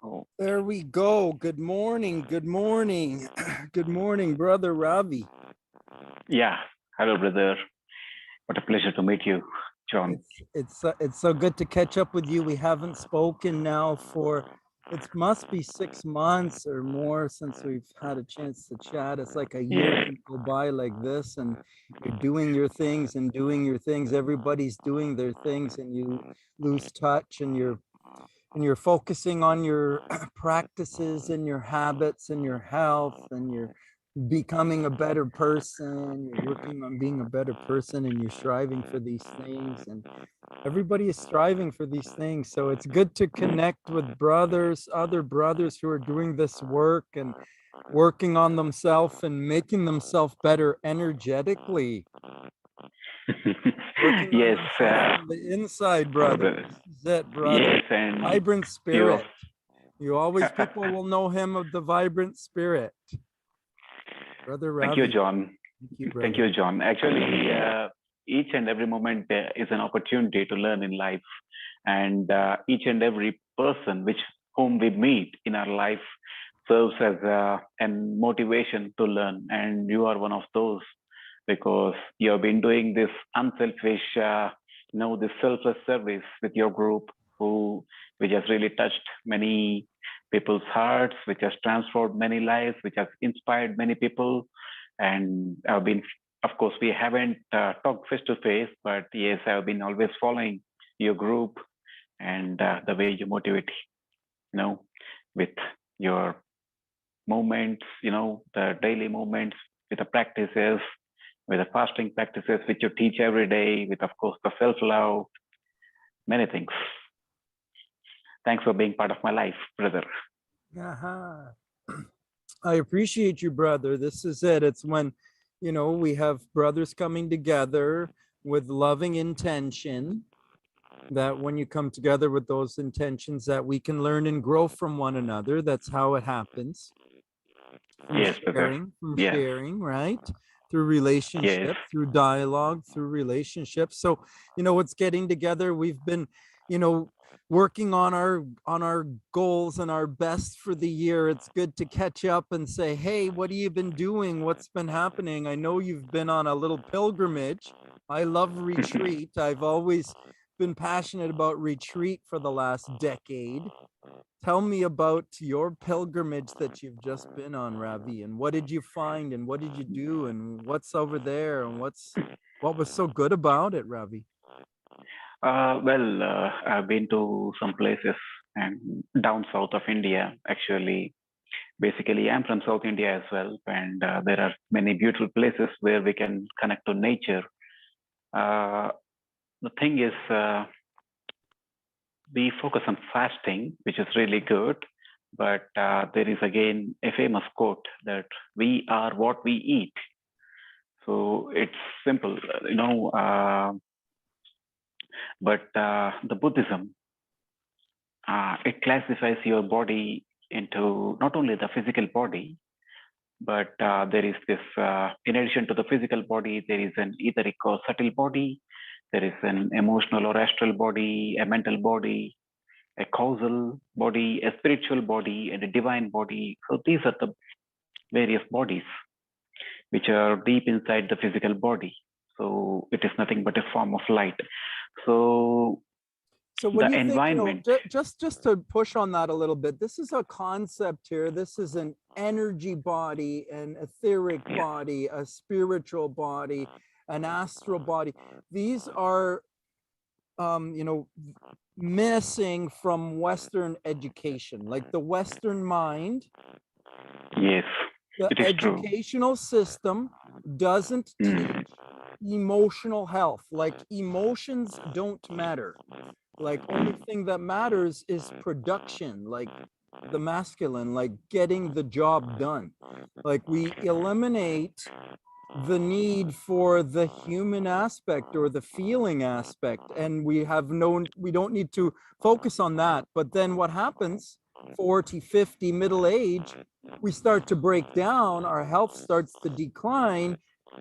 Oh, There we go. Good morning. Good morning. Good morning, brother Ravi. yeah. Hello, brother. What a pleasure to meet you, John. It's so good to catch up with you. We haven't spoken now for it must be 6 months or more since we've had a chance to chat. It's like a year Yes, can go by like this, and you're doing your things and doing your things. Everybody's doing their things, and you lose touch, and you're focusing on your practices and your habits and your health, and you're becoming a better person, you're working on being a better person, and you're striving for these things, and everybody is striving for these things. So it's good to connect with brothers, other brothers who are doing this work and working on themselves and making themselves better energetically, working on yes, themselves from the inside, brother. brother. This is it, brother. Yes, and Vibrant few of. spirit. You always, people will know him of the vibrant spirit. Brother Thank you, Ravi. John. Thank you, Thank brother. you, John. Actually, each and every moment is an opportunity to learn in life, and each and every person which whom we meet in our life serves as an motivation to learn. And you are one of those because you have been doing this unselfish, this selfless service with your group, who which has really touched many people's hearts, which has transformed many lives, which has inspired many people. And I've been, of course, we haven't talked face to face, but yes, I've been always following your group and the way you motivate, you know, with your movements, the daily movements, with the practices, with the fasting practices which you teach every day, with, of course, the self love, many things. Thanks for being part of my life, brother. Aha. I appreciate you, brother. This is it. It's when, we have brothers coming together with loving intention, that when you come together with those intentions, that we can learn and grow from one another. That's how it happens. Through Yes, brother. Yes, sharing, right? Through yes, relationship, through dialogue, through relationships. So, it's getting together. We've been, you know, working on our goals and our best for the year. It's good to catch up and say, hey, what have you been doing? What's been happening? I know you've been on a little pilgrimage. I love retreat. I've always been passionate about retreat for the last decade. Tell me about your pilgrimage that you've just been on, Ravi, and what did you find, and what did you do, and what's over there, and what was so good about it, Ravi? I've been to some places and down south of India, actually. Basically, I'm from South India as well, and there are many beautiful places where we can connect to nature. Uh, the thing is, we focus on fasting, which is really good, but there is again a famous quote that we are what we eat. So it's simple, but the Buddhism, it classifies your body into not only the physical body, but there is this, in addition to the physical body, there is an etheric or subtle body, there is an emotional or astral body, a mental body, a causal body, a spiritual body, and a divine body. So these are the various bodies which are deep inside the physical body. So it is nothing but a form of light. So So what the do you think, environment, just to push on that a little bit, this is a concept here. This is an energy body, an etheric yes, body, a spiritual body, an astral body. These are missing from Western education. Like the Western mind, yes, the it is true. educational system doesn't teach Mm, emotional health. Like emotions don't matter. Like only thing that matters is production, like the masculine, like getting the job done. Like we eliminate the need for the human aspect or the feeling aspect, and we don't need to focus on that. But then what happens, 40, 50, middle age, we start to break down, our health starts to decline,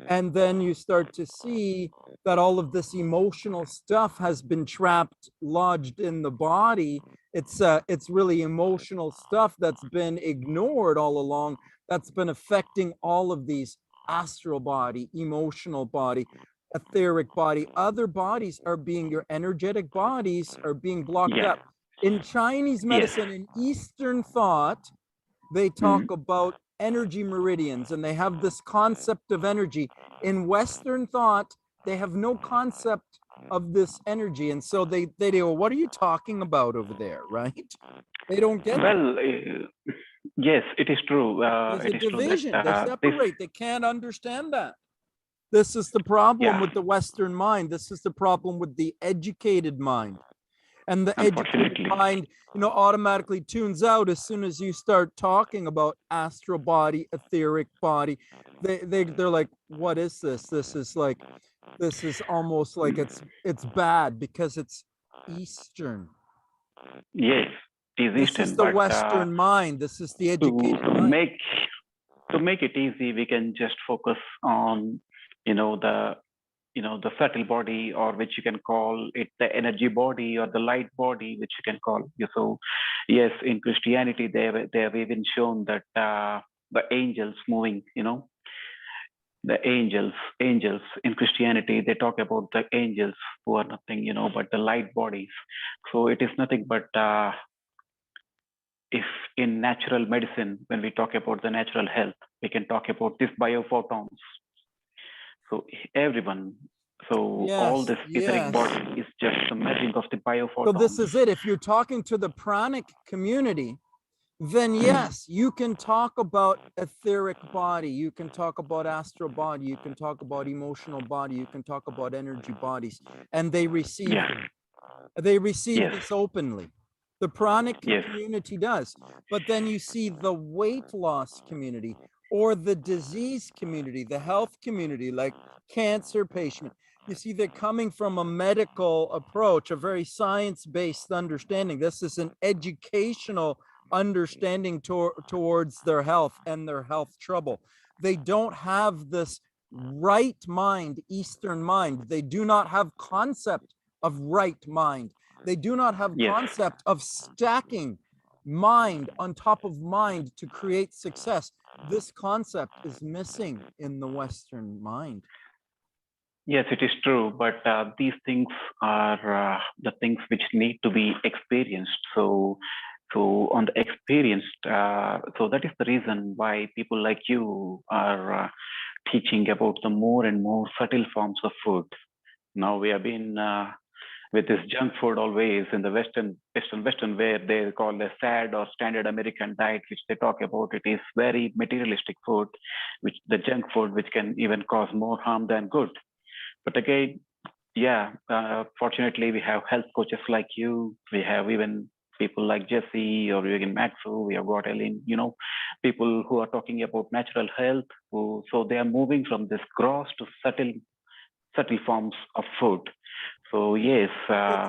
And then you start to see that all of this emotional stuff has been trapped, lodged in the body. It's really emotional stuff that's been ignored all along, that's been affecting all of these astral body, emotional body, etheric body. Other bodies are being, your energetic bodies are being blocked Yeah. up. In Chinese Yes. medicine, in Eastern thought, they talk about energy meridians, and they have this concept of energy. In Western thought, they have no concept of this energy. And so they go, what are you talking about over there? Right? They don't get that. Well, yes, it is true. There's a It is true that division. They this, separate. They can't understand that. This is the problem yeah, with the Western mind. This is the problem with the educated mind. And the educated unfortunately. mind, automatically tunes out as soon as you start talking about astral body, etheric body. They're like, what is this? This is almost like it's bad because it's Eastern. Yes, it is This is Eastern, the but Western mind. This is the to educated mind. make to make it easy, we can just focus on, the the subtle body, or which you can call it the energy body or the light body, which you can call. So, yes, in Christianity, they have even shown that the angels moving, the angels in Christianity, they talk about the angels who are nothing, but the light bodies. So it is nothing but if in natural medicine, when we talk about the natural health, we can talk about this biophotons. So everyone, so all Yes, this etheric yes. body is just a merging of the So this biophotons. is it. If you're talking to the pranic community, then yes, you can talk about etheric body, you can talk about astral body, you can talk about emotional body, you can talk about energy bodies, and they receive Yeah. them. They receive Yes. this openly. The pranic Yes. community does. But then you see the weight loss community or the disease community, the health community, like cancer patient. You see, they're coming from a medical approach, a very science-based understanding. This is an educational understanding towards their health and their health trouble. They don't have this right mind, Eastern mind. They do not have concept of right mind. They do not have Yes. concept of stacking mind on top of mind to create success. This concept is missing in the Western mind. Yes, it is true. But these things are the things which need to be experienced. So on the experienced, so that is the reason why people like you are teaching about the more and more subtle forms of food. Now we have been with this junk food always in the Western where they call the SAD or standard American diet, which they talk about. It is very materialistic food, which the junk food, which can even cause more harm than good. But again, yeah, fortunately, we have health coaches like you. We have even people like Jesse or Jürgen Matsu. We have got Ellen, people who are talking about natural health. So they are moving from this gross to subtle forms of food. So yes,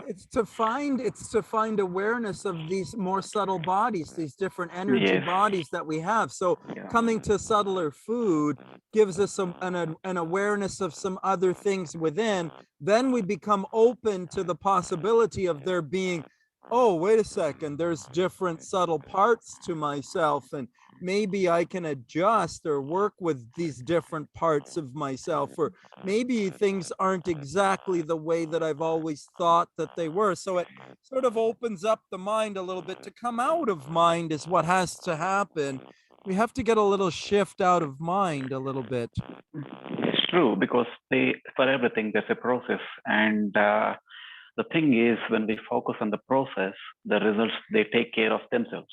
It's to find awareness of these more subtle bodies, these different energy yes, bodies that we have. So yeah, coming to subtler food gives us an awareness of some other things within. Then we become open to the possibility of there being, oh, wait a second, there's different subtle parts to myself, and maybe I can adjust or work with these different parts of myself, or maybe things aren't exactly the way that I've always thought that they were. So it sort of opens up the mind a little bit. To come out of mind is what has to happen. We have to get a little shift out of mind a little bit. it's true because for everything there's a process, and the thing is when we focus on the process, the results they take care of themselves.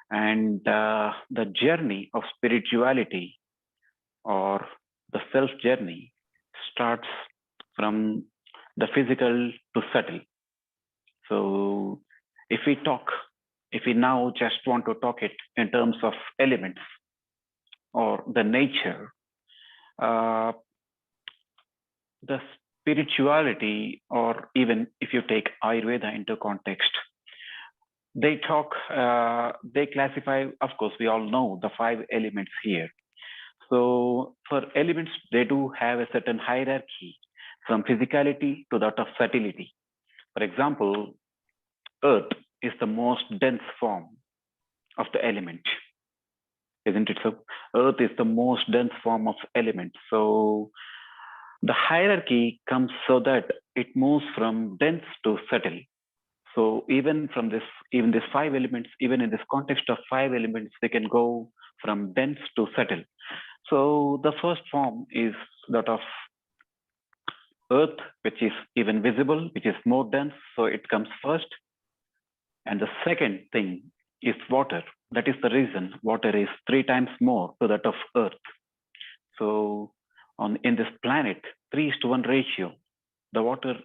And the journey of spirituality or the self journey starts from the physical to subtle. So if we talk, if we now just want to talk it in terms of elements or the nature, uh, the spirituality, or even if you take Ayurveda into context, they classify, of course, we all know the five elements here. So for elements, they do have a certain hierarchy from physicality to that of subtlety. For example, earth is the most dense form of the element, isn't it so? Earth is the most dense form of element. So the hierarchy comes so that it moves from dense to subtle. So even these five elements, even in this context of five elements, they can go from dense to subtle. So the first form is that of earth, which is even visible, which is more dense. So it comes first. And the second thing is water. That is the reason water is three times more to that of earth. So on in this planet, 3:1 ratio, the water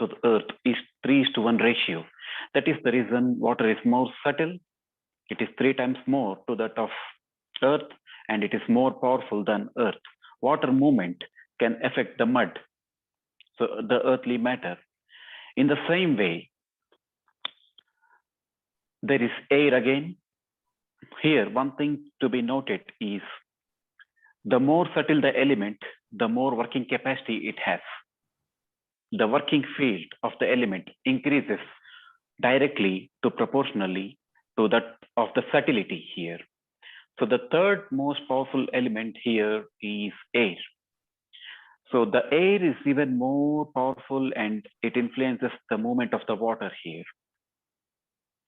to the earth is 3:1 ratio. That is the reason water is more subtle. It is three times more to that of earth, and it is more powerful than earth. Water movement can affect the mud, so the earthly matter. In the same way, there is air again. Here, one thing to be noted is the more subtle the element, the more working capacity it has. The working field of the element increases directly to proportionally to that of the subtlety here. So the third most powerful element here is air. So the air is even more powerful and it influences the movement of the water here,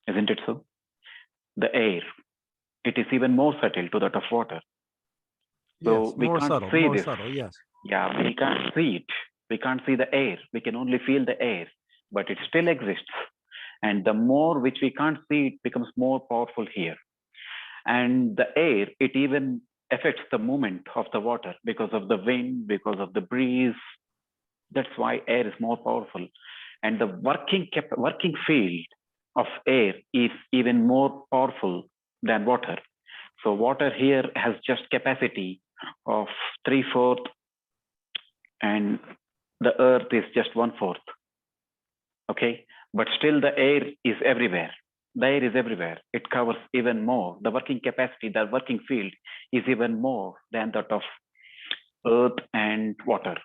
isn't it so? The air, it is even more subtle to that of water. So Yes, we more can't subtle, see more this. subtle. Yes. Yeah, we can't see it. We can't see the air. We can only feel the air, but it still exists. And the more which we can't see, it becomes more powerful here. And the air, it even affects the movement of the water because of the wind, because of the breeze. That's why air is more powerful. And the working field of air is even more powerful than water. So water here has just capacity of 3/4, and the earth is just 1/4. Okay, but still the air is everywhere. The air is everywhere. It covers even more. The working capacity, the working field is even more than that of earth and water.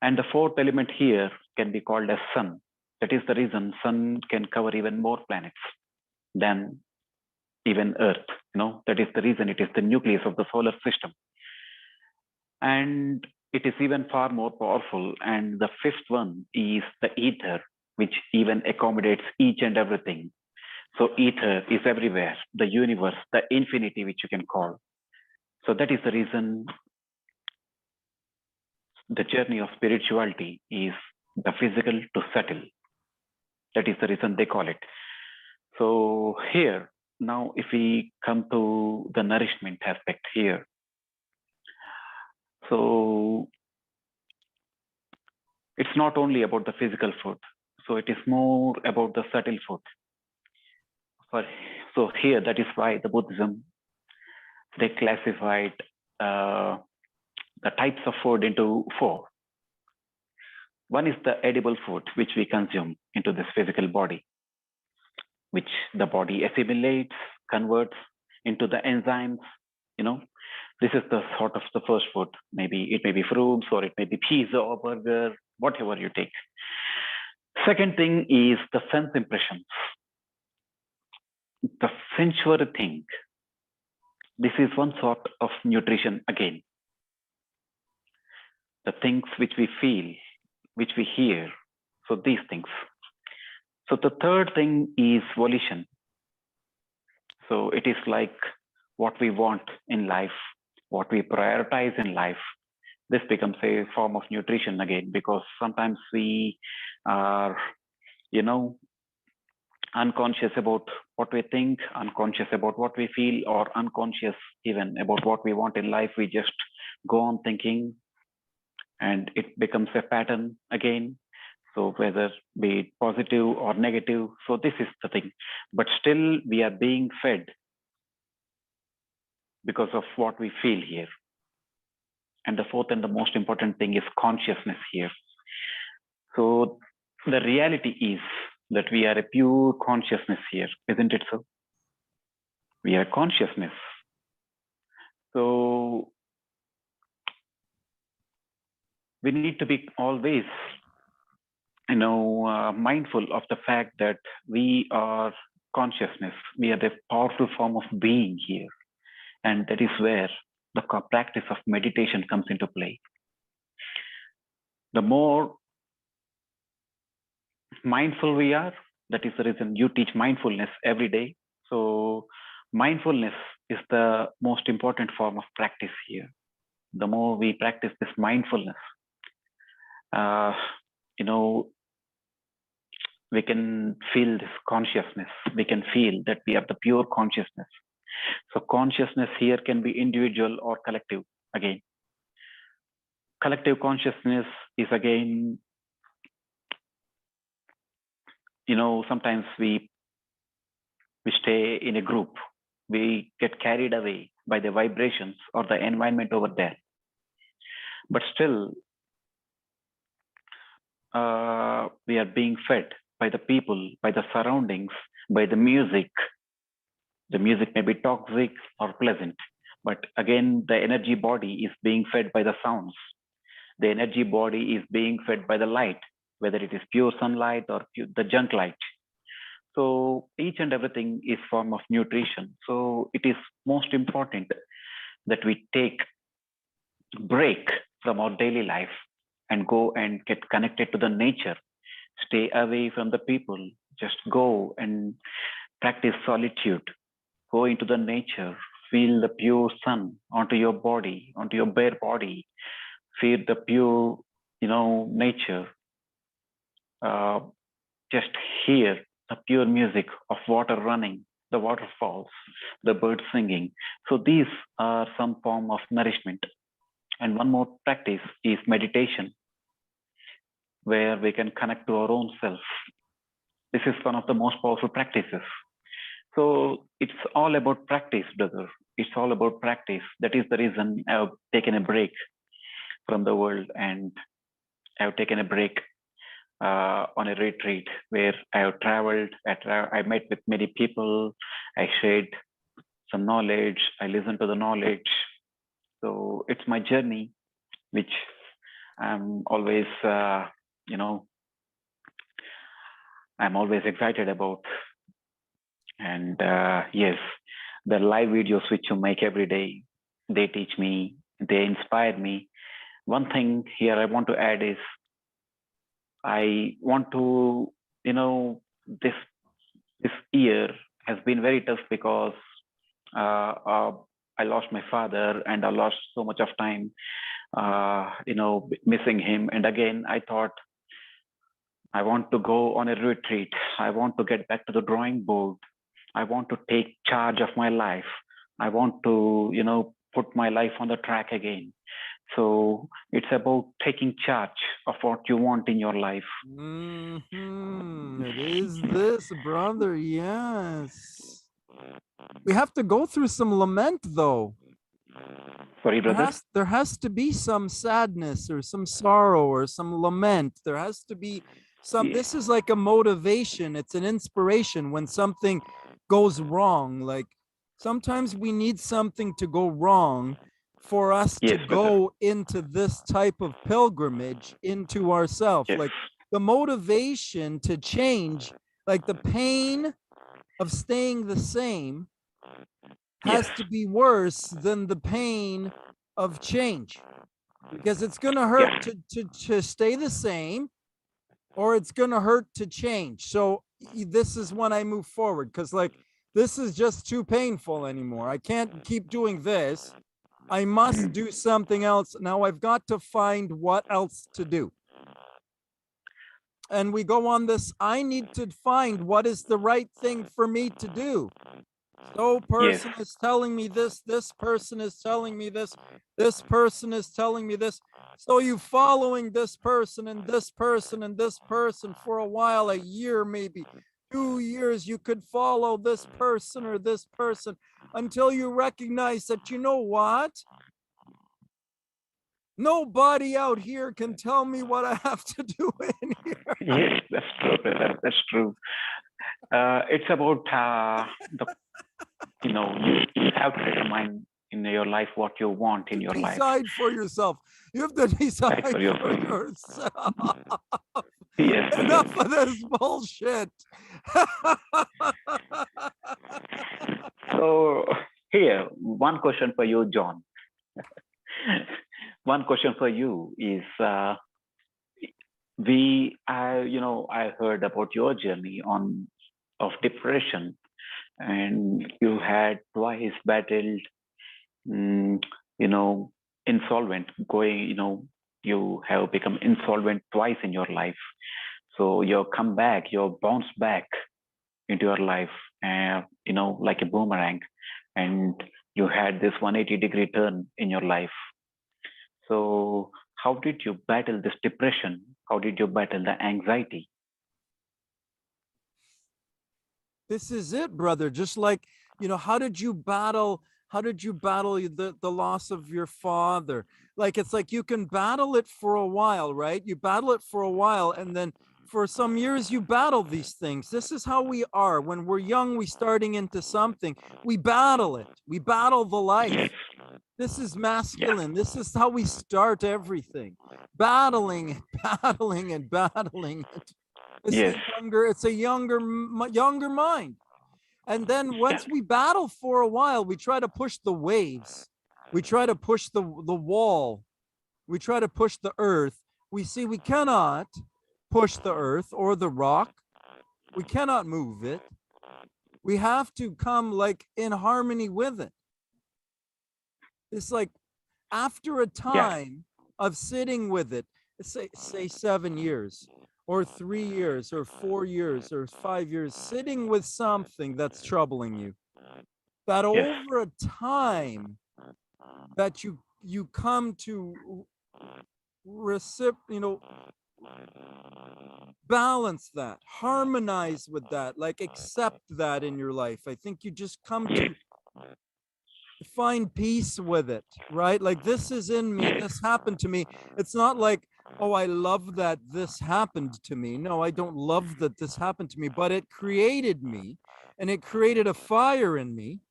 And the fourth element here can be called as sun. That is the reason sun can cover even more planets than even earth. That is the reason it is the nucleus of the solar system. And it is even far more powerful. And the fifth one is the ether, which even accommodates each and everything. So ether is everywhere, the universe, the infinity, which you can call. So that is the reason the journey of spirituality is the physical to subtle. That is the reason they call it. So here, now if we come to the nourishment aspect here. So it's not only about the physical food. So it is more about the subtle food. So here, that is why the Buddhism, they classified the types of food into four. One is the edible food, which we consume into this physical body, which the body assimilates, converts into the enzymes. You know, this is the sort of the first food. Maybe it may be fruits or it may be pizza or burger, whatever you take. Second thing is the sense impressions, the sensual thing. This is one sort of nutrition again. The things which we feel, which we hear. So these things. So the third thing is volition. So it is like what we want in life, what we prioritize in life. This becomes a form of nutrition again, because sometimes we are, unconscious about what we think, unconscious about what we feel, or unconscious even about what we want in life. We just go on thinking and it becomes a pattern again. So whether be it positive or negative, so this is the thing. But still we are being fed because of what we feel here. And the fourth and the most important thing is consciousness here. So the reality is that we are a pure consciousness here, isn't it so? We are consciousness. So we need to be always, mindful of the fact that we are consciousness. We are the powerful form of being here, and that is where the practice of meditation comes into play. The more mindful we are, that is the reason you teach mindfulness every day. So mindfulness is the most important form of practice here. The more we practice this mindfulness, uh, you know we can feel this consciousness. We can feel that we are the pure consciousness. So consciousness here can be individual or collective. Again, collective consciousness is again, sometimes we stay in a group, we get carried away by the vibrations or the environment over there, but still we are being fed by the people, by the surroundings, by the music. The music may be toxic or pleasant, but again, the energy body is being fed by the sounds. The energy body is being fed by the light, whether it is pure sunlight or the junk light. So each and everything is form of nutrition. So it is most important that we take break from our daily life and go and get connected to the nature. Stay away from the people. Just go and practice solitude. Go into the nature. Feel the pure sun onto your body, onto your bare body. Feel the pure, nature. Uh, just hear the pure music of water running, the waterfalls, the birds singing. So these are some form of nourishment. And one more practice is meditation, where we can connect to our own self. This is one of the most powerful practices. So it's all about practice, brother. It's all about practice. That is the reason I've taken a break from the world, and I've taken a break on a retreat where I have traveled. I met with many people. I shared some knowledge. I listened to the knowledge. So it's my journey, which I'm always, you know, I'm always excited about. And yes, the live videos which you make every day, they teach me, they inspire me. One thing here I want to add is I want to, this year has been very tough because uh, uh, I lost my father and I lost so much of time, missing him. And again, I thought I want to go on a retreat. I want to get back to the drawing board. I want to take charge of my life. I want to, put my life on the track again. So it's about taking charge of what you want in your life. It is this, brother. Yes. We have to go through some lament, though. Sorry, brother. There has to be some sadness or some sorrow or some lament. There has to be some. Yeah. This is like a motivation. It's an inspiration when something goes wrong. Like sometimes we need something to go wrong for us Yes, to brother. go into this type of pilgrimage into ourself. Yes. Like the motivation to change, like the pain of staying the same Yes. has to be worse than the pain of change, because it's going to Yes. hurt to stay the same, or it's going to hurt to change. So this is when I move forward, because like this is just too painful anymore. I can't keep doing this. I must do something else. Now I've got to find what else to do. And we go on this, I need to find what is the right thing for me to do. So Yes. person is telling me this person is telling me this person is telling me this. So you following this person and this person and this person for a while, a year, maybe 2 years, you could follow this person or this person until you recognize that, you know what? Nobody out here can tell me what I have to do in here. Yes, that's true, brother. That's true. It's about the, you have to determine in your life what you want in your life. Decide for yourself. You have to decide For for yourself. yourself. Yes, brother. Enough of this bullshit. So here, one question for you, John. One question for you is, I heard about your journey on of depression, and you had twice battled, mm, you know, insolvent. You have become insolvent twice in your life. So you come back, you bounce back into your life, like a boomerang, and you had this 180-degree turn in your life. So how did you battle this depression? How did you battle the anxiety? This is it, brother. Just like, how did you battle the loss of your father? Like, it's like you can battle it for a while, right? You battle it for a while, and then for some years you battle these things. This is how we are. When we're young, we starting into something, we battle it. We battle the life. Yes. This is Yeah. masculine. This is how we start everything. Battling and battling and battling. Yes. It's a younger mind. And then Yeah. once we battle for a while, we try to push the waves. We try to push the wall. We try to push the earth. We see we cannot push the earth or the rock. We cannot move it. We have to come like in harmony with it. It's like after a Yeah. time of sitting with it, say 7 years or 3 years or 4 years or 5 years, sitting with something that's troubling you, that Yes. over a time that you come to balance that, harmonize with that, like accept that in your life. I think you just come Yes. to find peace with it, right? Like, this is in me, Yes. this happened to me. It's not like, oh, I love that this happened to me. No, I don't love that this happened to me, but it created me, and it created a fire in me,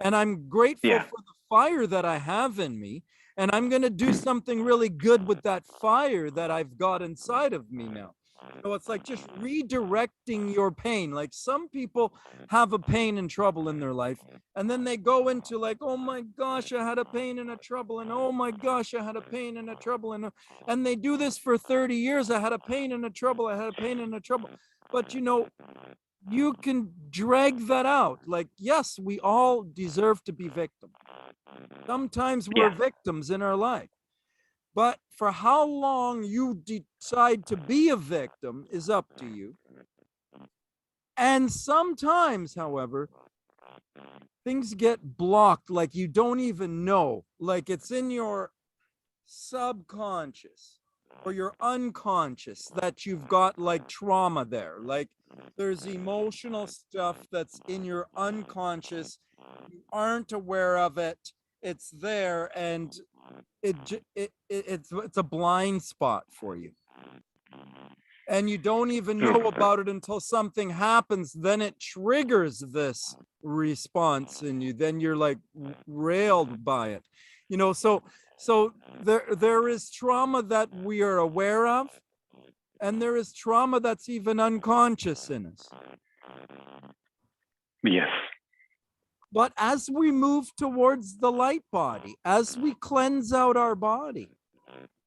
and I'm grateful Yeah. for the fire that I have in me, and I'm going to do something really good with that fire that I've got inside of me now. So it's like just redirecting your pain. Like, some people have a pain and trouble in their life, and then they go into like, oh my gosh, I had a pain and a trouble, and oh my gosh, I had a pain and a trouble, and they do this for 30 years. I had a pain and a trouble, I had a pain and a trouble. But you can drag that out. Like, yes, we all deserve to be victims. Sometimes we're Yeah. victims in our life. But for how long you decide to be a victim is up to you. And sometimes, however, things get blocked, like you don't even know. Like, it's in your subconscious or your unconscious that you've got like trauma there. Like, there's emotional stuff that's in your unconscious. You aren't aware of it. It's there, and it's a blind spot for you, and you don't even True, know brother. about it until something happens. Then it triggers this response in you. Then you're like railed by it. So there is trauma that we are aware of, and there is trauma that's even unconscious in us. Yes. But as we move towards the light body, as we cleanse out our body,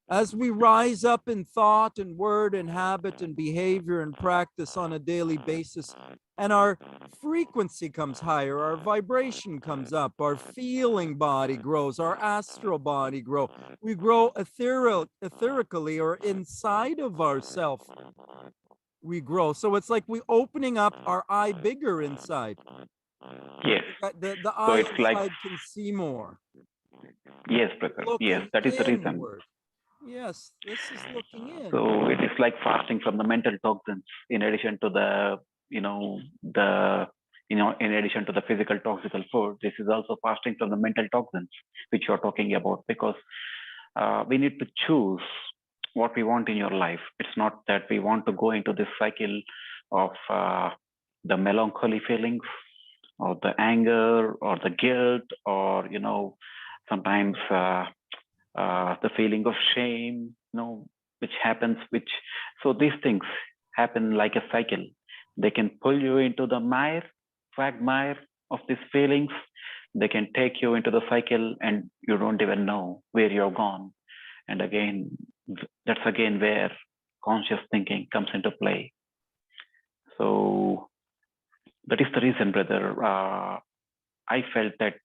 as we rise up in thought and word and habit and behavior and practice on a daily basis, and our frequency comes higher, our vibration comes up, our feeling body grows, our astral body grows. We grow etherically, or inside of ourself, we grow. So it's like we opening up our eye bigger inside. Yes. The So eye it's like, inside can see more. yes, brother. Yes, Looking that is the reason. inward. Yes, this is looking in. So it is like fasting from the mental toxins, in addition to in addition to the physical toxical food. This is also fasting from the mental toxins, which you're talking about, because we need to choose what we want in your life. It's not that we want to go into this cycle of the melancholy feelings, or the anger, or the guilt, or sometimes the feeling of shame, which happens, so these things happen like a cycle. They can pull you into the quagmire of these feelings. They can take you into the cycle and you don't even know where you're gone. And again, that's again where conscious thinking comes into play. So that is the reason, brother. I felt that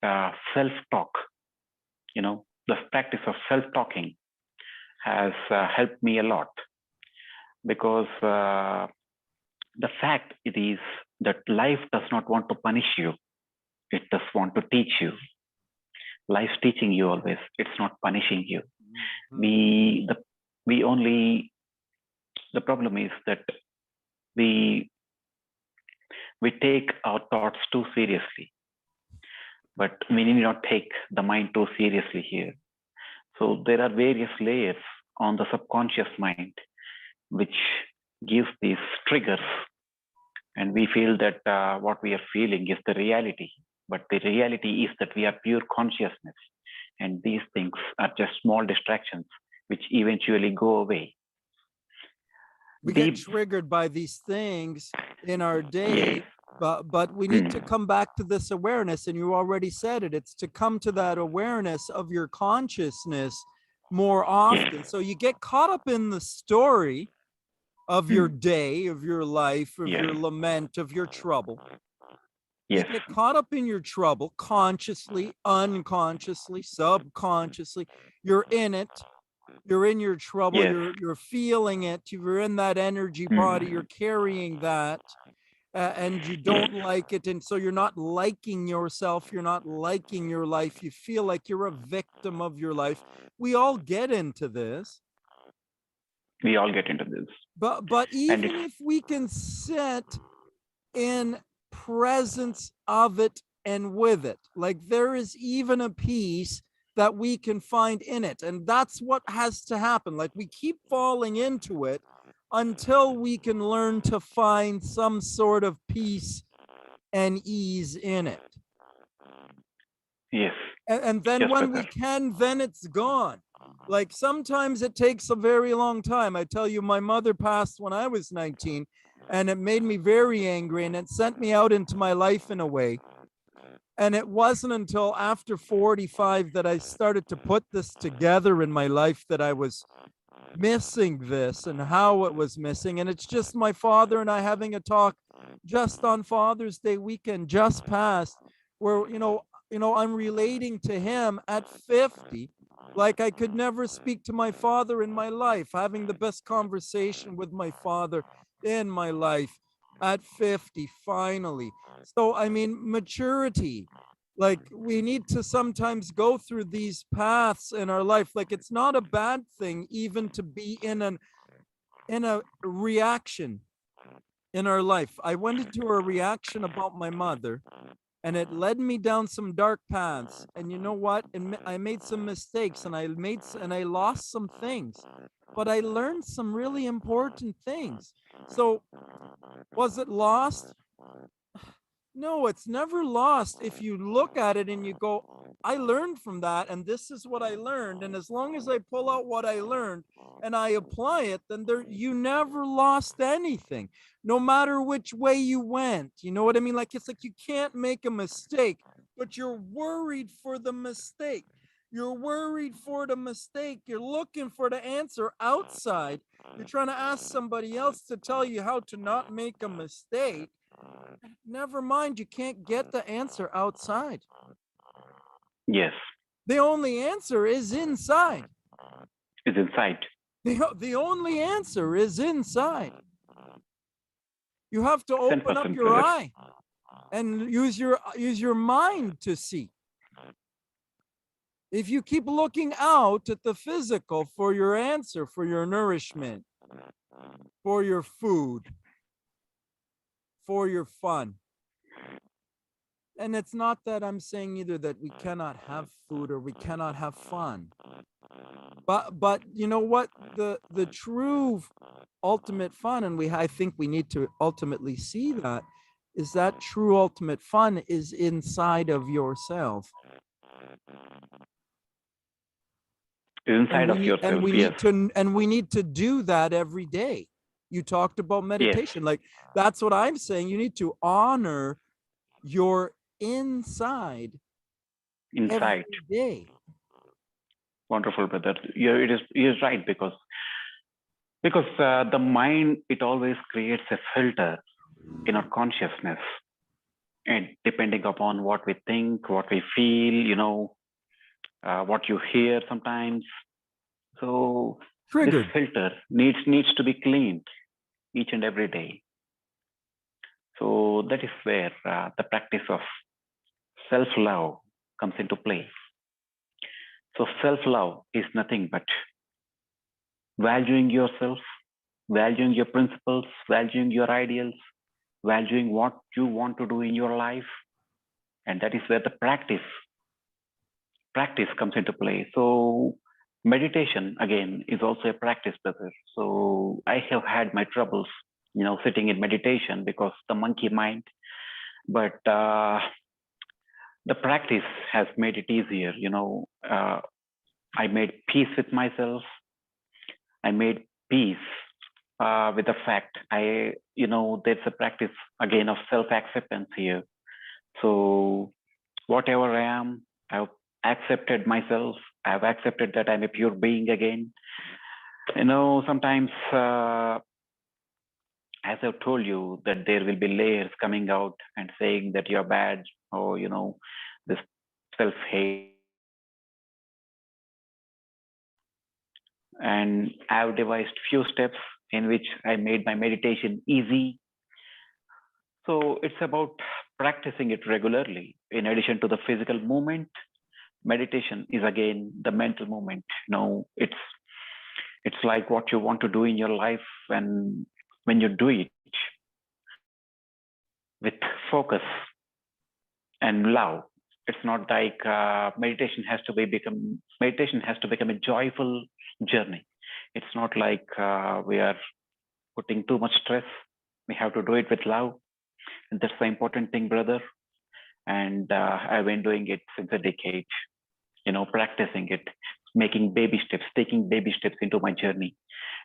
self-talk, the practice of self-talking has helped me a lot, because the fact it is that life does not want to punish you. It does want to teach you. Life's teaching you always. It's not punishing you. We only, the problem is that we take our thoughts too seriously, but we need not take the mind too seriously here. So there are various layers on the subconscious mind which gives these triggers, and we feel that what we are feeling is the reality. But the reality is that we are pure consciousness, and these things are just small distractions which eventually go away. We get triggered by these things in our day, but we need to come back to this awareness. And you already said it. It's to come to that awareness of your consciousness more often. So you get caught up in the story of your day, of your life, of your lament, of your trouble. You get caught up in your trouble consciously, unconsciously, subconsciously. You're in it. You're in your trouble. You're feeling it. You're in that energy body. You're carrying that, and you don't like it. And so you're not liking yourself. You're not liking your life. You feel like you're a victim of your life. We all get into this. But even if we can sit in presence of it and with it, like there is even a peace that we can find in it. And that's what has to happen. Like we keep falling into it until we can learn to find some sort of peace and ease in it. Yes. And then when we can, then it's gone. Like sometimes it takes a very long time. I tell you, my mother passed when I was 19, and it made me very angry, and it sent me out into my life in a way. And it wasn't until after 45 that I started to put this together in my life, that I was missing this and how it was missing. And it's just my father and I having a talk just on Father's Day weekend just passed, where, I'm relating to him at 50, like I could never speak to my father in my life, having the best conversation with my father in my life at 50, finally. So, I mean, maturity, like we need to sometimes go through these paths in our life. Like it's not a bad thing even to be in a reaction in our life. I went into a reaction about my mother, and it led me down some dark paths. And you know what? And I made some mistakes, and I lost some things, but I learned some really important things. So was it lost? No, it's never lost if you look at it and you go, I learned from that, and this is what I learned. And as long as I pull out what I learned and I apply it, then you never lost anything, no matter which way you went. You know what I mean? Like it's like you can't make a mistake, but you're worried for the mistake. You're worried for the mistake. You're looking for the answer outside. You're trying to ask somebody else to tell you how to not make a mistake. Never mind, you can't get the answer outside. Yes. The only answer is inside. It's inside. The only answer is inside. You have to open up your eye and use your mind to see. If you keep looking out at the physical for your answer, for your nourishment, for your food, for your fun. And it's not that I'm saying either that we cannot have food or we cannot have fun. But you know what? The true ultimate fun, and I think we need to ultimately see that, is that true ultimate fun is inside of yourself. It's And inside of yourself. Yes. we need to do that every day. You talked about Yes. meditation. Like that's what I'm saying. You need to honor your inside Inside. every day. Wonderful, brother. Yeah, it is right, because the mind, it always creates a filter in our consciousness, and depending upon what we think, what we feel, what you hear sometimes. So this Triggered. filter needs to be cleaned each and every day. So that is where the practice of self love comes into play. So self love is nothing but valuing yourself, valuing your principles, valuing your ideals, valuing what you want to do in your life, and that is where the practice comes into play. So meditation again is also a practice, brother. So I have had my troubles, sitting in meditation because the monkey mind, but the practice has made it easier. I made peace with myself. I made peace with the fact there's a practice again of self acceptance here. So whatever I am, I've accepted myself. I've accepted that I'm a pure being again. Sometimes, as I've told you, that there will be layers coming out and saying that you're bad, or, this self hate. And I've devised few steps in which I made my meditation easy. So it's about practicing it regularly. In addition to the physical movement, meditation is again the mental movement. It's like what you want to do in your life, when you do it with focus and love. It's not like meditation has to become a joyful journey. It's not like we are putting too much stress. We have to do it with love, and that's the important thing, brother. And I've been doing it since a decade. Practicing it, making baby steps, taking baby steps into my journey,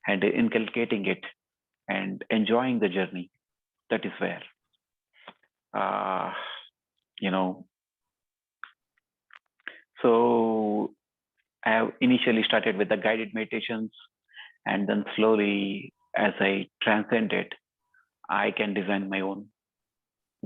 and inculcating it, and enjoying the journey. That is where, uh, you know. So I have initially started with the guided meditations, and then slowly, as I transcend it, I can design my own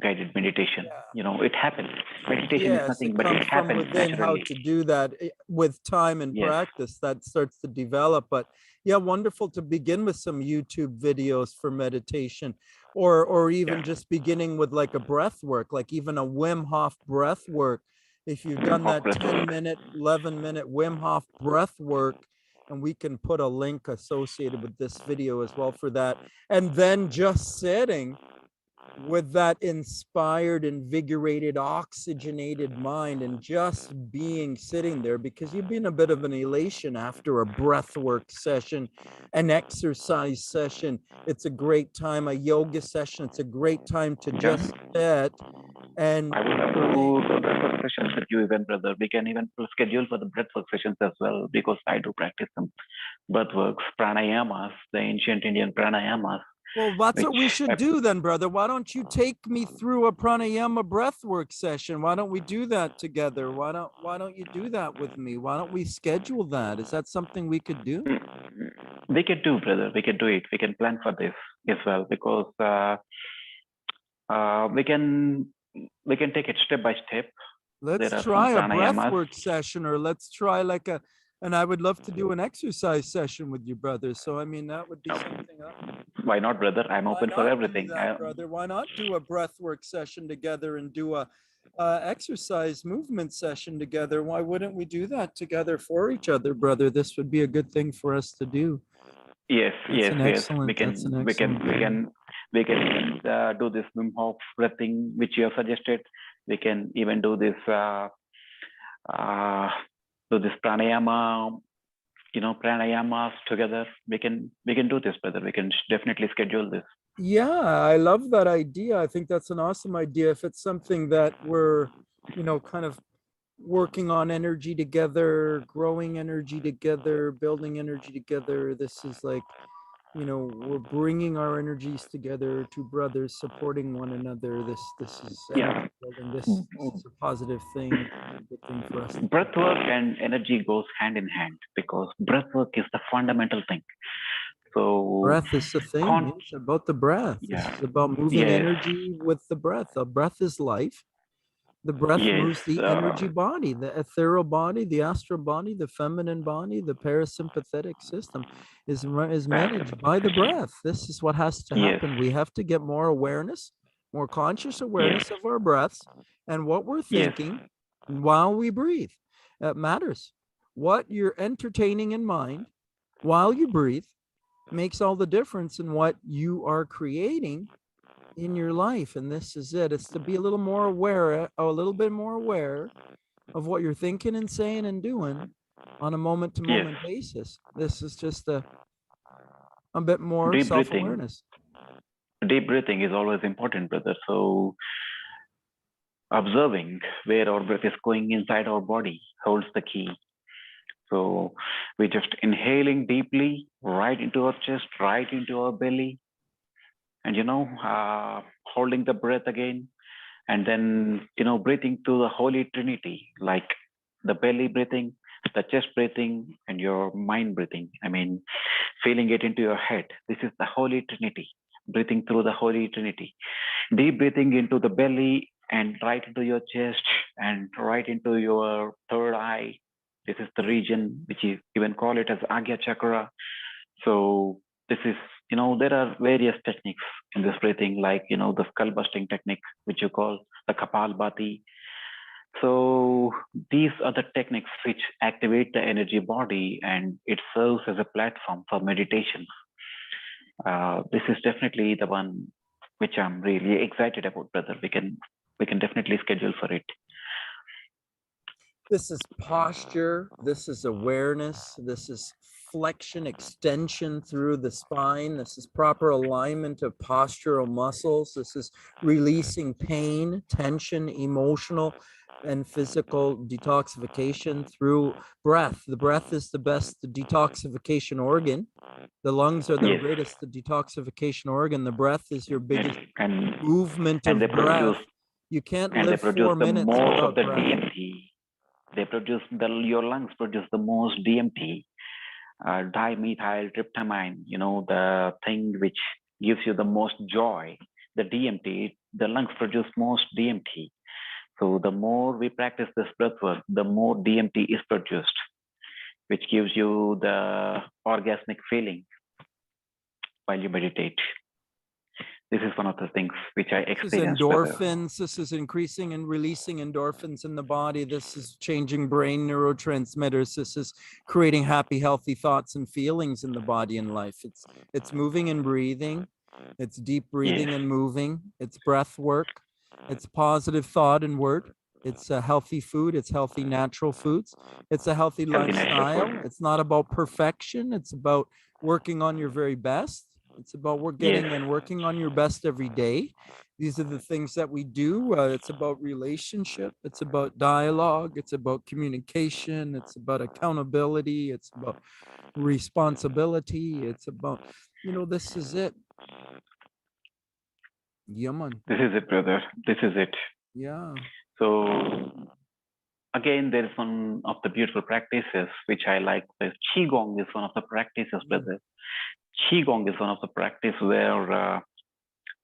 guided meditation. Yeah. It happens. Meditation is Yes, nothing, it but it comes from happens within how naturally. to do that with time and Yes. practice that starts to develop. But yeah, wonderful to begin with some YouTube videos for meditation, or Yeah. even just beginning with like a breath work, like even a Wim Hof breath work. If you've Wim done Hof that breath 10 work. minute, 11-minute Wim Hof breath work, and we can put a link associated with this video as well for that. And then just sitting with that inspired, invigorated, oxygenated mind and just being sitting there, because you've been a bit of an elation after a breath work session, an exercise session. It's a great time, a yoga session. It's a great time to Yeah. just sit and I would love to think. do the breathwork sessions with you, even, brother. We can even schedule for the breathwork sessions as well, because I do practice some breathworks, pranayamas, the ancient Indian pranayamas, Well, that's what which we should I, do then, brother. Why don't you take me through a pranayama breathwork session? Why don't we do that together? Why don't you do that with me? Why don't we schedule that? Is that something we could do? mm, we can do, brother. We can do it. We can plan for this as well, because uh, we can we can take it step by step. There Let's are some try a pranayamas. breathwork session, or let's try like a, and I would love to do an exercise session with you, brother. So I mean, that would be something Why not, brother? I'm why open for not do everything. that, brother? Why not do a breathwork session together and do a exercise movement session together? Why wouldn't we do that together for each other, brother? This would be a good thing for us to do. Yes, That's yes, an yes. excellent. That's an We can, excellent we thing. can, we can do this Wim Hof breathing, which you have suggested. We can even uh, do this pranayama, pranayamas together. We can do this, brother. We can definitely schedule this. Yeah, I love that idea. I think that's an awesome idea. If it's something that we're, kind of working on energy together, growing energy together, building energy together. This is like, you know, we're bringing our energies together, two brothers supporting one another. This is Yeah. energy building. This is a positive thing, a good thing for us to keep. Breath work and energy goes hand in hand because breath work is the fundamental thing. So, Breath is the thing. con- It's about the breath. This yeah, is about moving yes, energy with the breath. The breath is life. The breath yes, moves the energy body, the ethereal body, the astral body, the feminine body, the parasympathetic system is managed by the parasimpathy. breath. This is what has to Yes, happen. We have to get more awareness, more conscious yes, awareness of our breaths and what we're yes, thinking while we breathe. It matters. What you're entertaining in mind while you breathe makes all the difference in what you are creating in your life. And this is it. It's to be a little more aware, a little bit more aware of what you're thinking and saying and doing on a moment to yes. moment basis. This is just a bit more Deep self breathing. awareness. Deep breathing is always important, brother. So, observing where our breath is going inside our body holds the key. So, we're just inhaling deeply right into our chest, right into our belly, and holding the breath again, and then breathing through the Holy Trinity, like the belly breathing, the chest breathing, and your mind breathing. I mean, feeling it into your head. This is the Holy Trinity, breathing through the Holy Trinity. Deep breathing into the belly and right into your chest and right into your third eye. This is the region which you even call it as Agya Chakra. So this is, there are various techniques in this breathing, like, the skull busting technique, which you call the Kapalbhati. So these are the techniques which activate the energy body, and it serves as a platform for meditation. This is definitely the one which I'm really excited about, brother. We can definitely schedule for it. This is posture. This is awareness. This is flexion, extension through the spine. This is proper alignment of postural muscles. This is releasing pain, tension, emotional and physical detoxification through breath. The breath is the best detoxification organ. The lungs are the Yes, greatest detoxification organ. The breath is your yes, biggest and movement and they of produce breath. You can't and they live produce 4 minutes most of without the breath. DMT. They produce your lungs produce the most DMT, dimethyltryptamine. The thing which gives you the most joy. The DMT, the lungs produce most DMT. So the more we practice this breath work, the more DMT is produced, which gives you the orgasmic feeling while you meditate. This is one of the things which I This is experienced, brother. endorphins. This is increasing and releasing endorphins in the body. This is changing brain neurotransmitters. This is creating happy, healthy thoughts and feelings in the body and life. It's moving and breathing. It's deep breathing Yes, and moving. It's breath work. It's positive thought and word. It's a healthy food. It's healthy natural foods. It's a healthy healthy natural lifestyle. food. It's not about perfection. It's about working on your very best. It's about Yes, getting and working on your best every day. These are the things that we do. It's about relationship. It's about dialogue. It's about communication. It's about accountability. It's about responsibility. It's about, this is it. Yeah, man. this is it, brother. This is it. Yeah. So again, there is one of the beautiful practices which I like. The Qigong is one of the practices, Yeah. brother. Qigong is one of the practice where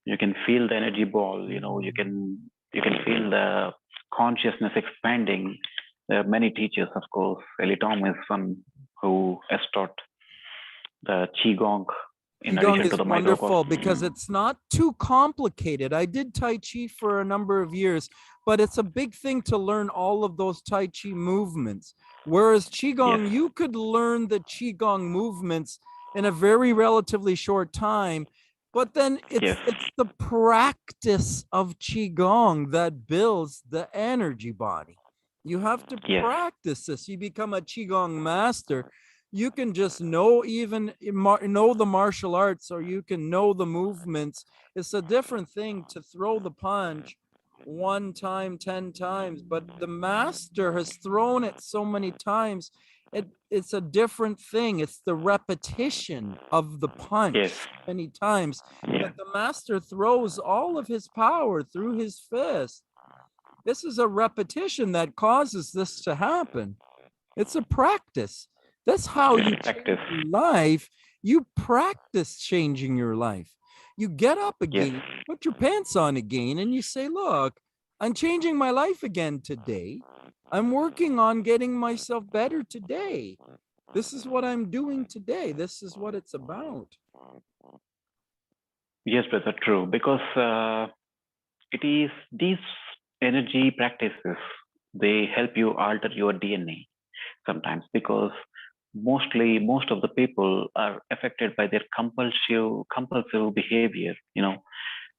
you can feel the energy ball. You can feel the consciousness expanding. There are many teachers, of course. Eli Tom is one who has taught the Qigong in Qigong addition to is the microcosm. wonderful because it's not too complicated. I did Tai Chi for a number of years, but it's a big thing to learn all of those Tai Chi movements. Whereas Yes, Qigong, you could learn the Qigong movements in a very relatively short time, but then it's yes, it's the practice of Qigong that builds the energy body. You have to yes, practice this. You become a Qigong master. You can just know know the martial arts, or you can know the movements. It's a different thing to throw the punch one time, 10 times, but the master has thrown it so many times. It's a different thing. It's the repetition of the Yes. punch many times Yeah. that the master throws all of his power through his fist. This is a repetition that causes this to happen. It's a practice. That's how It's you practice. change your life. You practice changing your life. You get up Yes. again, put your pants on again, and you say, look, I'm changing my life again today. I'm working on getting myself better today. This is what I'm doing today. This is what it's about. Yes, brother, true. Because it is these energy practices, they help you alter your DNA sometimes, because most of the people are affected by their compulsive behavior.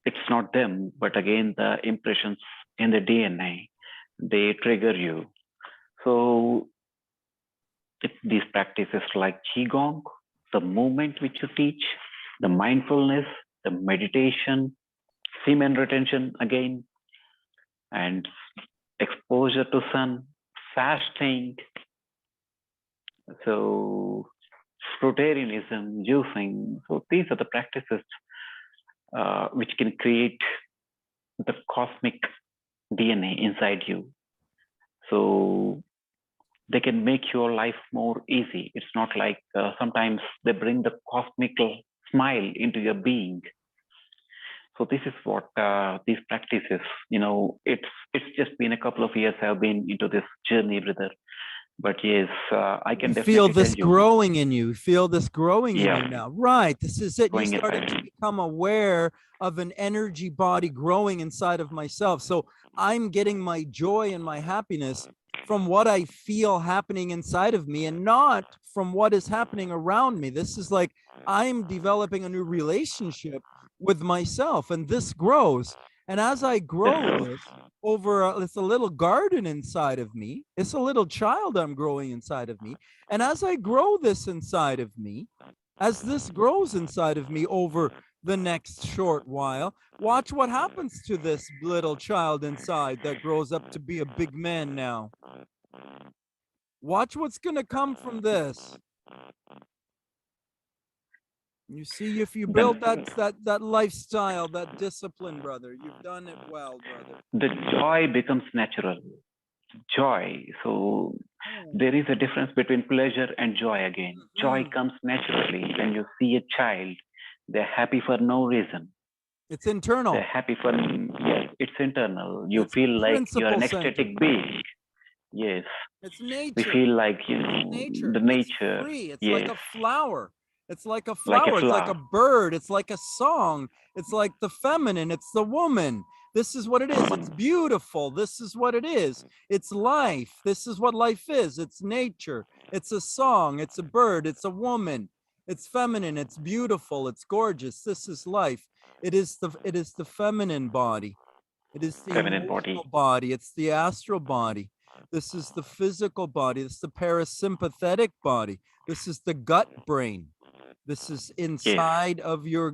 It's not them, but again the impressions in the DNA, they trigger you. So these practices like Qigong, the movement which you teach, the mindfulness, the meditation, semen retention again, and exposure to sun, fasting, so fruitarianism, juicing. So these are the practices which can create the cosmic DNA inside you. So they can make your life more easy. It's not like sometimes they bring the cosmic smile into your being. So this is what these practices. It's just been a couple of years I've been into this journey, brother. But yes, I can You feel definitely tell this you. growing in you. You feel this growing in you Yeah, now. Right. This is it. You going started to inside. become aware of an energy body growing inside of myself. So I'm getting my joy and my happiness from what I feel happening inside of me and not from what is happening around me. This is like I'm developing a new relationship with myself, and this grows. And as I This grow grows. this, over it's a little garden inside of me, it's a little child I'm growing inside of me, and as I grow this inside of me, as this grows inside of me over the next short while, watch what happens to this little child inside that grows up to be a big man now. Watch what's going to come from this. You see, if you Then build that lifestyle, that discipline, brother, you've done it well, brother. the joy becomes natural. Joy. So Oh. there is a difference between pleasure and joy again. Joy Mhm. comes naturally when you see a child. They're happy for no reason. It's They're internal. happy for, yes, it's internal. You It's feel like you're principle an centered. ecstatic being. Yes. It's We nature. feel like, It's the nature. It's nature. free. It's like Yes. a flower. It's like a Like a flower. It's like a flower. bird. It's like a song. It's like the feminine. It's the woman. This is what it is. It's Woman. beautiful. This is what it is. It's life. This is what life is. It's nature. It's a song. It's a bird. It's a woman. It's feminine. It's beautiful. It's gorgeous. This is life. It is the feminine body. It is the Feminine emotional body. body. It's the astral body. This is the physical body. This is the parasympathetic body. This is the gut brain. This is Yes. inside of your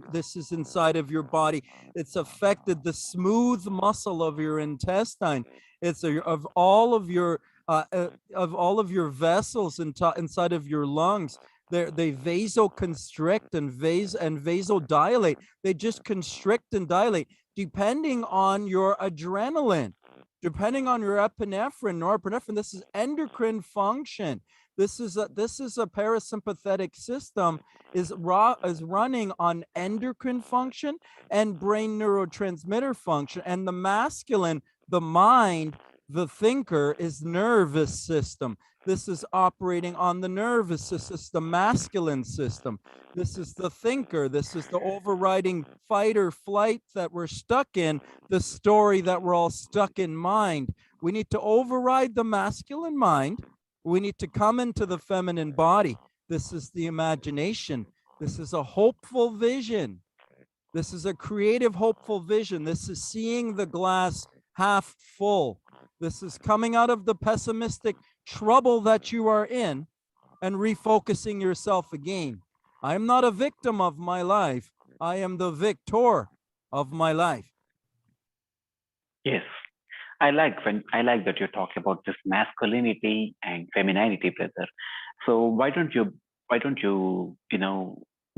body. It's affected the smooth muscle of your intestine. Of all of your vessels inside of your lungs. They vasoconstrict and vasodilate. They just constrict and dilate depending on your adrenaline, depending on your epinephrine, norepinephrine. This is endocrine function. This is a parasympathetic system is running on endocrine function and brain neurotransmitter function. And the masculine, the mind, the thinker, is nervous system. This is operating on the nervous system, the masculine system. This is the thinker. This is the overriding fight or flight that we're stuck in, the story that we're all stuck in mind. We need to override the masculine mind. We need to come into the feminine body. This is the imagination. This is a hopeful vision. This is a creative, hopeful vision. This is seeing the glass half full. This is coming out of the pessimistic trouble that you are in and refocusing yourself again. I am not a victim of my life. I am the victor of my life. Yes. I like that you're talking about this masculinity and femininity, brother. So why don't you,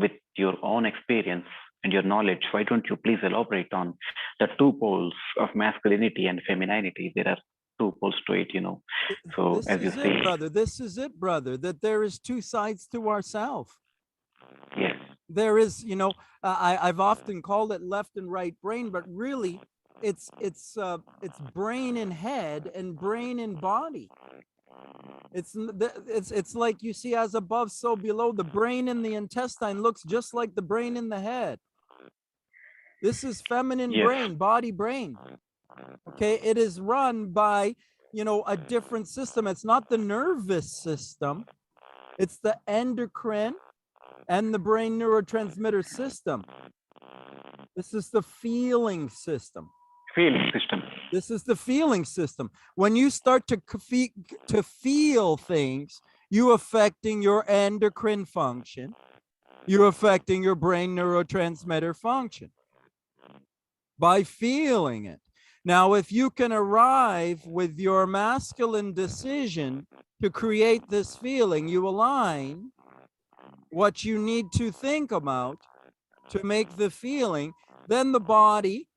with your own experience and your knowledge, why don't you please elaborate on the two poles of masculinity and femininity? There are two poles to it. So This as you is it, say, brother. This is it, brother, that there is two sides to ourself. yes, There is, I've often called it left and right brain, but really it's brain and head and brain and body. It's like you see as above, so below. The brain in the intestine looks just like the brain in the head. This is feminine yes, brain, body brain. Okay, it is run by, a different system. It's not the nervous system, it's the endocrine and the brain neurotransmitter system. This is the feeling system. feeling system. This is the feeling system. When you start to feel things, you affecting your endocrine function, you're affecting your brain neurotransmitter function by feeling it. Now, if you can arrive with your masculine decision to create this feeling, you align what you need to think about to make the feeling, then the body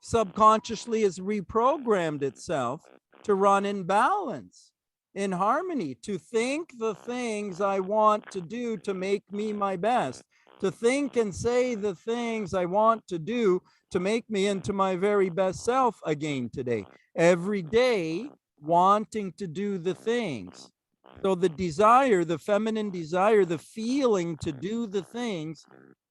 subconsciously has reprogrammed itself to run in balance, in harmony, to think the things I want to do to make me my best, to think and say the things I want to do to make me into my very best self again today. Every day, wanting to do the things. So the desire, the feminine desire, the feeling to do the things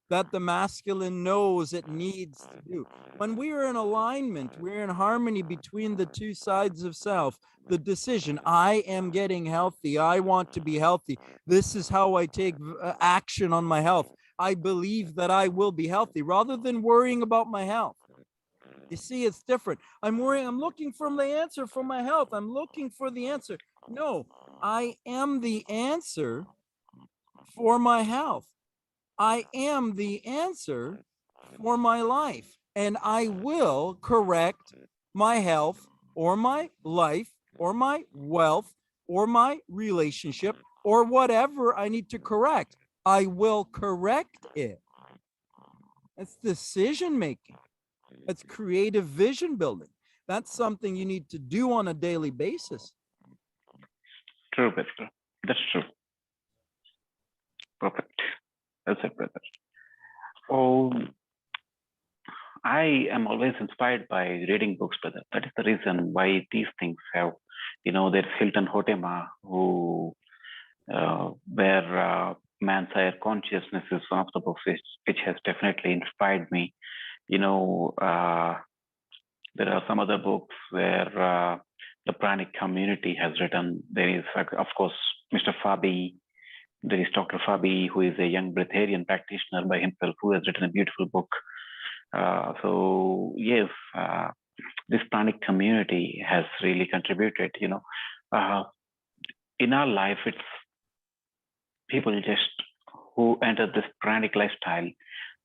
that the masculine knows it needs to do. When we are in alignment, we're in harmony between the two sides of self. The decision, I am getting healthy, I want to be healthy. This is how I take action on my health. I believe that I will be healthy rather than worrying about my health. You see, it's different. I'm looking for the answer for my health. I'm looking for the answer. No, I am the answer for my health. I am the answer for my life, and I will correct my health or my life or my wealth or my relationship or whatever I need to correct. I will correct it. It's decision making. It's creative vision building. That's something you need to do on a daily basis. True, brother. That's true. Perfect. That's it, brother. Oh, I am always inspired by reading books, brother. That is the reason why these things have, there's Hilton Hotema, where man's higher consciousness is one of the books which has definitely inspired me. You know, uh, there are some other books where the pranic community has written. There is, of course, Mr. Fabi. There is Dr. Fabi, who is a young breatharian practitioner by himself, who has written a beautiful book. So yes, this pranic community has really contributed. Uh, in our life, it's people just who enter this pranic lifestyle.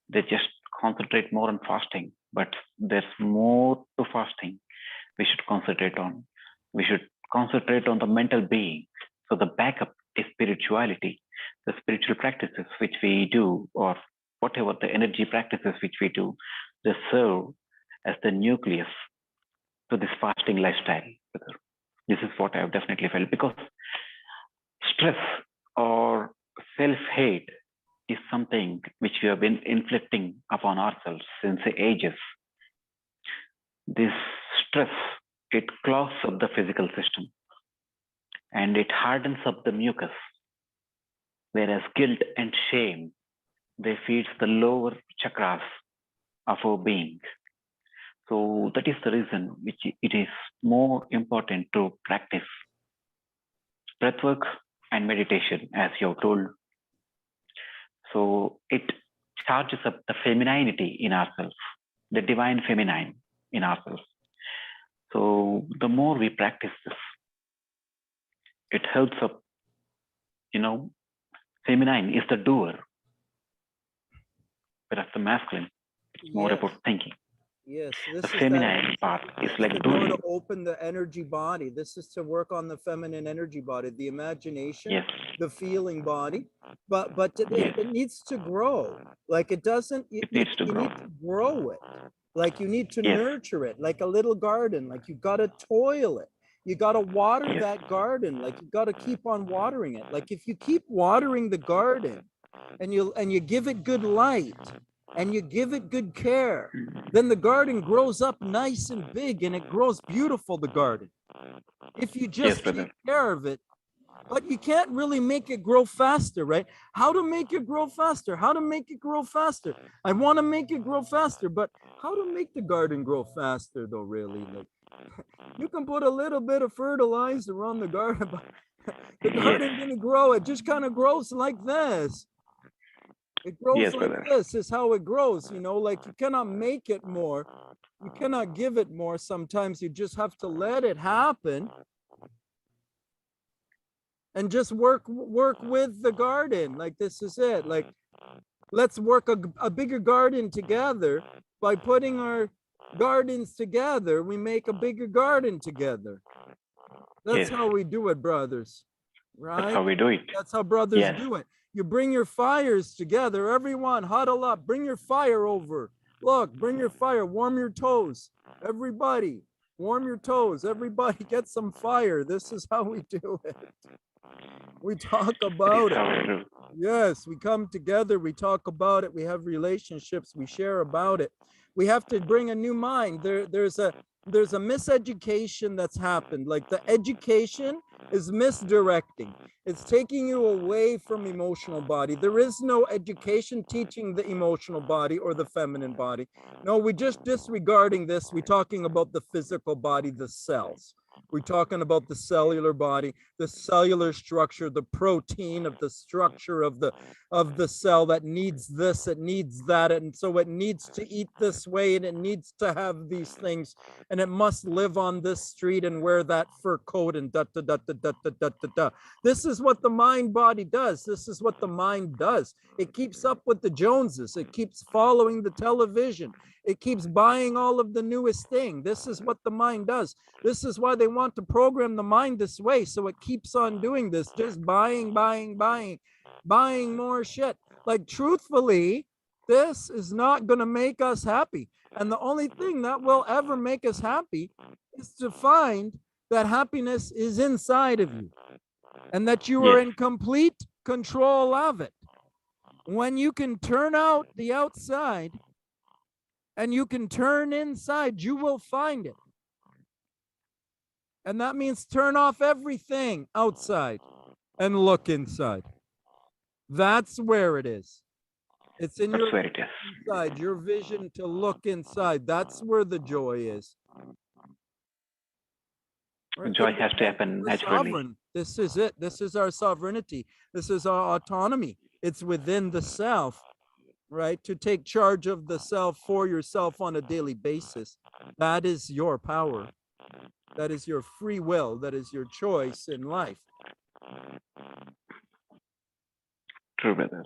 They just concentrate more on fasting, but there's more to fasting. We should concentrate on. We should concentrate on the mental being. So the backup is spirituality, the spiritual practices which we do, or whatever the energy practices which we do, they serve as the nucleus to this fasting lifestyle. This is what I've definitely felt, because stress or self-hate is something which we have been inflicting upon ourselves since the ages. This stress, it clogs up the physical system and it hardens up the mucus, whereas guilt and shame, they feeds the lower chakras of our being. So that is the reason which it is more important to practice breathwork and meditation, as you're told. So it charges up the femininity in ourselves, the divine feminine in ourselves. So the more we practice this, it helps up, feminine is the doer, whereas the masculine, it's more Yes. about thinking. Yes, The this is that. feminine part is This is like the door to doing. open the energy body. This is to work on the feminine energy body, the imagination, Yes, the feeling body. But yes, it needs to grow. Like it doesn't, it needs to you grow. need to grow it. Like you need to Yes, nurture it, like a little garden. Like you got to toil it. You got to water yes, that garden. Like you got to keep on watering it. Like if you keep watering the garden and you give it good light and you give it good care, then the garden grows up nice and big and it grows beautiful, the garden. If you yes, just brother. take care of it, but you can't really make it grow faster, right? How to make it grow faster? How to make it grow faster? I want to make it grow faster, but how to make the garden grow faster though, really? Like you can put a little bit of fertilizer on the garden, but the Yes, garden didn't grow. It just kind of grows like this. It grows yes, like brother. this is how it grows, like you cannot make it more. You cannot give it more. Sometimes you just have to let it happen and just work with the garden. Like this is it. Like let's work a bigger garden together. By putting our gardens together, we make a bigger garden together. That's Yes, how we do it, brothers. that's Right? how we do it. That's how brothers Yes, do it. You bring your fires together. Everyone, huddle up. Bring your fire over. Look, bring your fire. Warm your toes. Everybody, warm your toes. Everybody, get some fire. This is how we do it. We talk that is about it. how we do. Yes, we come together, we talk about it, we have relationships, we share about it. We have to bring a new mind. There's a miseducation that's happened. Like the education is misdirecting. It's taking you away from emotional body. There is no education teaching the emotional body or the feminine body. No, we're just disregarding this. We're talking about the physical body, the cells. We're talking about the cellular body, the cellular structure, the protein of the structure of the cell that needs this, it needs that, and so it needs to eat this way, and it needs to have these things, and it must live on this street and wear that fur coat and da da da da da da da da da. This is what the mind body does. This is what the mind does. It keeps up with the Joneses. It keeps following the television. It keeps buying all of the newest thing. This is what the mind does. This is why they want to program the mind this way. So it keeps on doing this, just buying, buying, buying, buying more shit. Like, truthfully, this is not going to make us happy. And the only thing that will ever make us happy is to find that happiness is inside of you and that you are Yes, in complete control of it. When you can turn out the outside and you can turn inside, you will find it. And that means turn off everything outside and look inside. That's where it is. It's in that's your where it is. inside, your vision to look inside. That's where the joy is. Right? Joy has to happen We're naturally. sovereign. This is it. This is our sovereignty. This is our autonomy. It's within the self, right? To take charge of the self for yourself on a daily basis. That is your power. That is your free will. That is your choice in life. True, brother.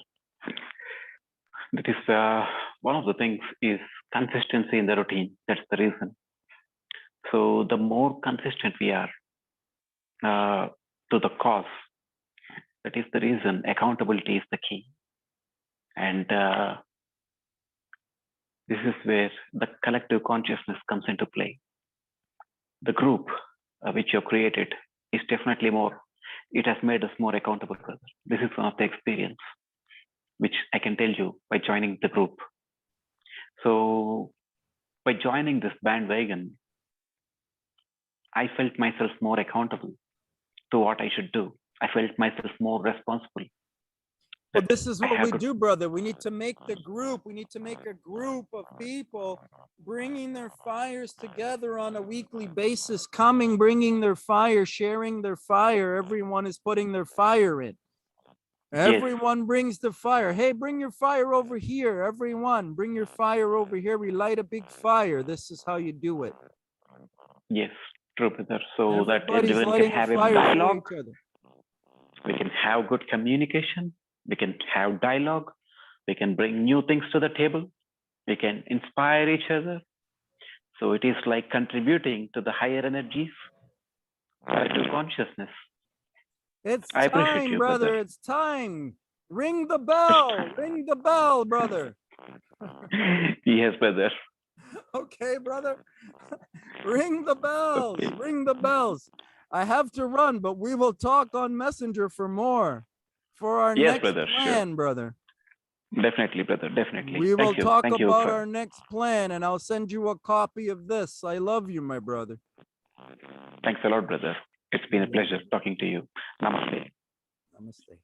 That is one of the things is consistency in the routine. That's the reason. So the more consistent we are to the cause, that is the reason accountability is the key. And this is where the collective consciousness comes into play. The group which you created is definitely more, it has made us more accountable, brother. This is one of the experience which I can tell you by joining the group. So by joining this bandwagon, I felt myself more accountable to what I should do. I felt myself more responsible. Well, this is I what have we to, do, brother. We need to make the group. We need to make a group of people bringing their fires together on a weekly basis, coming, bringing their fire, sharing their fire. Everyone is putting their fire in. yes, Everyone brings the fire. Hey, bring your fire over here. Everyone, bring your fire over here. We light a big fire. This is how you do it. yes, true, brother. So that Everybody's everyone can lighting a have a fire for dialogue. each other. We can have good communication. We can have dialogue. We can bring new things to the table. We can inspire each other. So it is like contributing to the higher energies, to consciousness. It's I appreciate time, you, brother. brother. It's time. Ring the It's bell. time. Ring the bell, brother. Yes, brother. Okay, brother. Ring the bells. Okay. Ring the bells. I have to run, but we will talk on Messenger for more for our Yes, next brother. Sure. plan, brother. Definitely, brother. Definitely. We will Thank you. talk Thank you about for. our next plan, and I'll send you a copy of this. I love you, my brother. Thanks a lot, brother. It's been a pleasure talking to you. Namaste. Namaste.